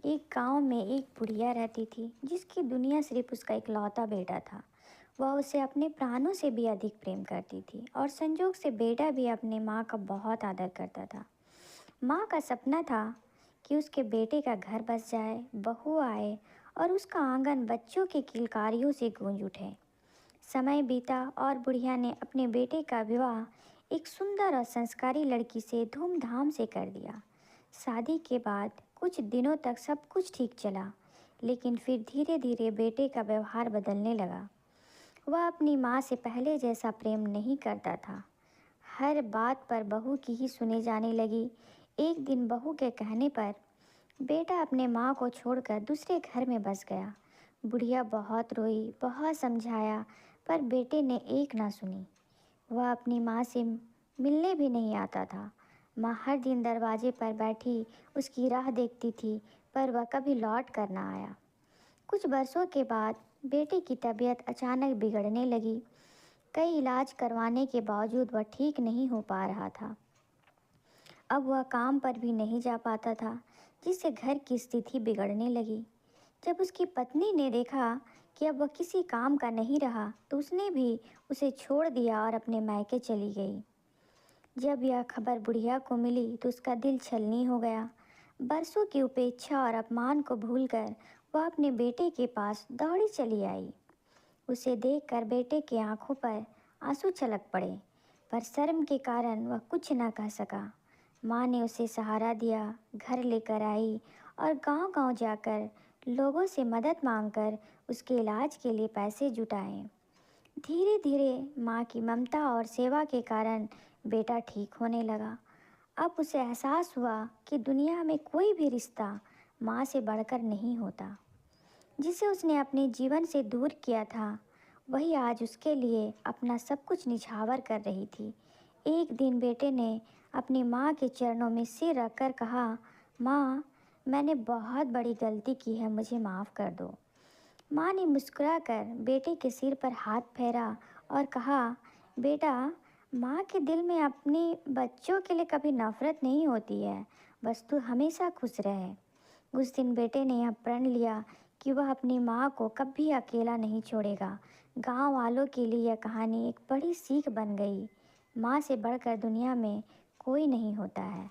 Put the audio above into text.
एक गांव में एक बुढ़िया रहती थी जिसकी दुनिया सिर्फ उसका इकलौता बेटा था। वह उसे अपने प्राणों से भी अधिक प्रेम करती थी और संजोग से बेटा भी अपने माँ का बहुत आदर करता था। माँ का सपना था कि उसके बेटे का घर बस जाए, बहू आए और उसका आंगन बच्चों के किलकारियों से गूंज उठे। समय बीता और बुढ़िया ने अपने बेटे का विवाह एक सुंदर और संस्कारी लड़की से धूमधाम से कर दिया। शादी के बाद कुछ दिनों तक सब कुछ ठीक चला, लेकिन फिर धीरे धीरे बेटे का व्यवहार बदलने लगा। वह अपनी माँ से पहले जैसा प्रेम नहीं करता था। हर बात पर बहू की ही सुनी जाने लगी। एक दिन बहू के कहने पर बेटा अपने माँ को छोड़कर दूसरे घर में बस गया। बुढ़िया बहुत रोई, बहुत समझाया, पर बेटे ने एक ना सुनी। वह अपनी माँ से मिलने भी नहीं आता था। माँ हर दिन दरवाजे पर बैठी उसकी राह देखती थी, पर वह कभी लौट कर ना आया। कुछ बरसों के बाद बेटे की तबीयत अचानक बिगड़ने लगी। कई इलाज करवाने के बावजूद वह ठीक नहीं हो पा रहा था। अब वह काम पर भी नहीं जा पाता था, जिससे घर की स्थिति बिगड़ने लगी। जब उसकी पत्नी ने देखा कि अब वह किसी काम का नहीं रहा, तो उसने भी उसे छोड़ दिया और अपने मायके चली गई। जब यह खबर बुढ़िया को मिली तो उसका दिल छलनी हो गया। बरसों की उपेक्षा और अपमान को भूलकर वह अपने बेटे के पास दौड़ी चली आई। उसे देखकर बेटे की आंखों पर आंसू छलक पड़े, पर शर्म के कारण वह कुछ न कह सका। माँ ने उसे सहारा दिया, घर लेकर आई और गांव-गांव जाकर लोगों से मदद मांगकर उसके इलाज के लिए पैसे जुटाए। धीरे धीरे माँ की ममता और सेवा के कारण बेटा ठीक होने लगा। अब उसे एहसास हुआ कि दुनिया में कोई भी रिश्ता माँ से बढ़कर नहीं होता। जिसे उसने अपने जीवन से दूर किया था, वही आज उसके लिए अपना सब कुछ निछावर कर रही थी। एक दिन बेटे ने अपनी माँ के चरणों में सिर रखकर कहा, माँ, मैंने बहुत बड़ी गलती की है, मुझे माफ़ कर दो। माँ ने मुस्कुराकर बेटे के सिर पर हाथ फेरा और कहा, बेटा, माँ के दिल में अपने बच्चों के लिए कभी नफरत नहीं होती है, बस तू हमेशा खुश रहे। उस दिन बेटे ने यह प्रण लिया कि वह अपनी माँ को कभी अकेला नहीं छोड़ेगा। गांव वालों के लिए यह कहानी एक बड़ी सीख बन गई। माँ से बढ़कर दुनिया में कोई नहीं होता है।